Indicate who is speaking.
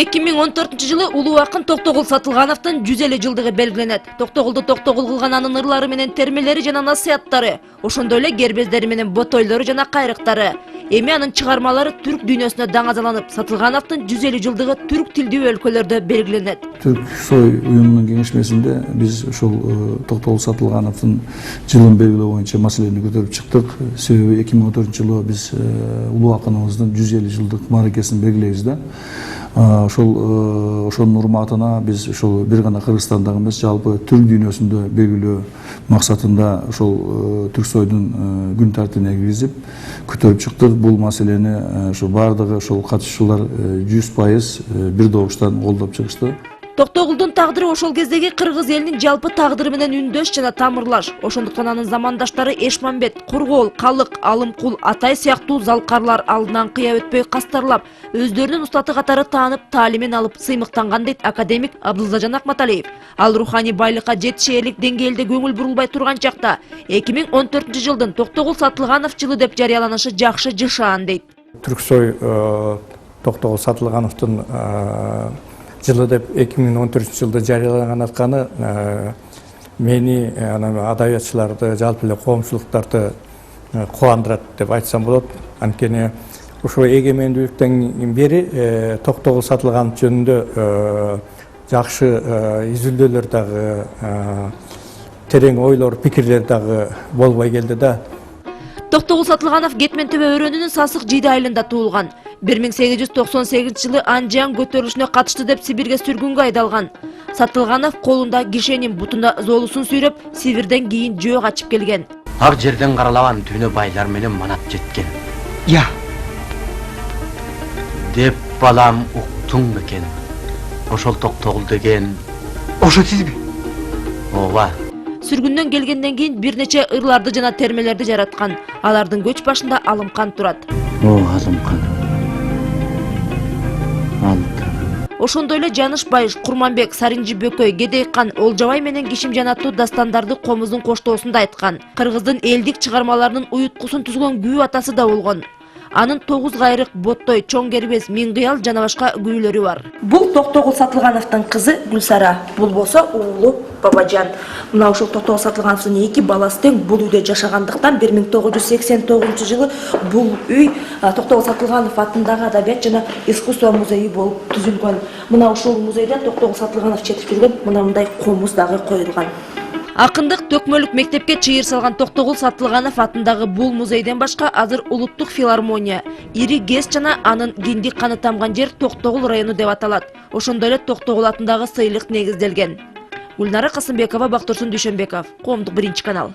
Speaker 1: 2014 жылы улуу акын Токтогул Сатылгановдун 150 жылдыгы белгиленет. Токтогулду токтогул кылган анын ырлары менен термелери жана насыяттары, ошондой эле гербездери менен ботойлору жана кайрыктары. Эми анын чыгармалары түрк дүйнөсүнө даңазаланып, Сатылгановдун 150 жылдыгы түрк тилдүү өлкөлөрдө белгиленет.
Speaker 2: Түрксой уюмунун кеңешмесинде биз ошол Токтогул Сатылгановдун жылын белгилөө боюнча маселени көтөрүп чыктык. Себеби 2014 жылы биз улуу акыныбыздын 150 жылдык мааракесин белгилейбиз да. Ошонун урматына биз ошол бир гана Кыргызстандагы эмес, жалпы түрк дүйнөсүндө белгилөө максатында ошол Түрксойдун күн тартибине киргизип көтөрүп чыктык. Бул маселени ошо бардыгы ошол катышуучулар 100% бир добуштан колдоп чыгышты.
Speaker 1: Токтогулдун тагдыры ошол кездеги кыргыз элинин жалпы тагдыры менен үндөш жана тамырлаш. Ошондуктан анын замандаштары Эшмамбет, Кургоол, Калык, Алымкул, Атай сыяктуу залкарлар алдынан кыя өтпөй кастарлап, өздөрүнүн устаты катары таанып, таалимин алып сыймыктанган дейт академик Абдылзажан Акматалиев. Ал руханий байлыкка жетишээрлик деңгээлде көңүл бурулбай турган чакта 2014 жылдын Токтогул Сатылганов жылы деп жарыяланышы жакшы жышаан дейт.
Speaker 3: Түрксой Токтогул Сатылгановдун жылы деп 2014 жылда жарыяланган атканы мени адабиятчыларды, жалпы эле коомчулуктарды кубандырат деп айтсам болот. Анткени ошо эгемендүүлүктөн бери Токтогул Сатылганов жөнүндө жакшы изилдөөлөр дагы, терең ойлор, пикирлер дагы болбой келди да.
Speaker 1: Токтогул Сатылганов Кетмен төбө өрөөнүнүн Сасык Жийди айылында туулган. 1898 жылы Анжан көтөрүлүшүнө катышты деп Сибирге сүргүнгө айдалган. Сатылганов колунда кишенин, бутунда зоолусун сүйрөп, Сибирден кийин жөө качып келген.
Speaker 4: Ак жерден каралабан түнө байлар менен манат жеткен. Я. Деп балам уктуң бекен. Ошол Токтогул деген ошо сизби? Ооба.
Speaker 1: Сүргүндөн келгенден кийин бир нече ырларды жана термелерди жараткан. Алардын көч башында Алымкан турат.
Speaker 4: Алымкан.
Speaker 1: Ошондой эле Жаныш Байыш, Курманбек, Саринжи Бөкөй, Гедейкан, Олжабай менен Кишимжан аттуу дастандарды комуздун коштоосунда айткан. Кыргыздын элдик чыгармаларынын уюткусун түзгөн күү атасы да болгон. Анын 9 кайрык, Боттой, Чоң кербез, Миң кыял жана башка күүлөрү бар. Бул Токтогул Сатылгановдун кызы Гүлсара, бул болсо уулу Бабажан. Мына ошол Токтогул Сатылгановдун 2 баласы тең бул үйдө жашагандыктан 1989 жылы бул үй Токтогул Сатылганов атындагы Адабият жана искусство музейи болуп түзүлгөн. Мына ошол музейде Токтогул Сатылганов четип жүргөн мындай комуз дагы коюлган. Акындык төкмөлүк мектепке чыйыр салган Токтогул Сатылганов атындагы бул музейден башка азыр улуттук филармония, ири ГЭС жана анын киндик каны тамган жер Токтогул району деп аталат. Ошондой эле Токтогул атындагы сыйлык негизделген. Гүлнара Касымбекова, Бактурсун Дүйшөнбеков, Коомдук 1 канал.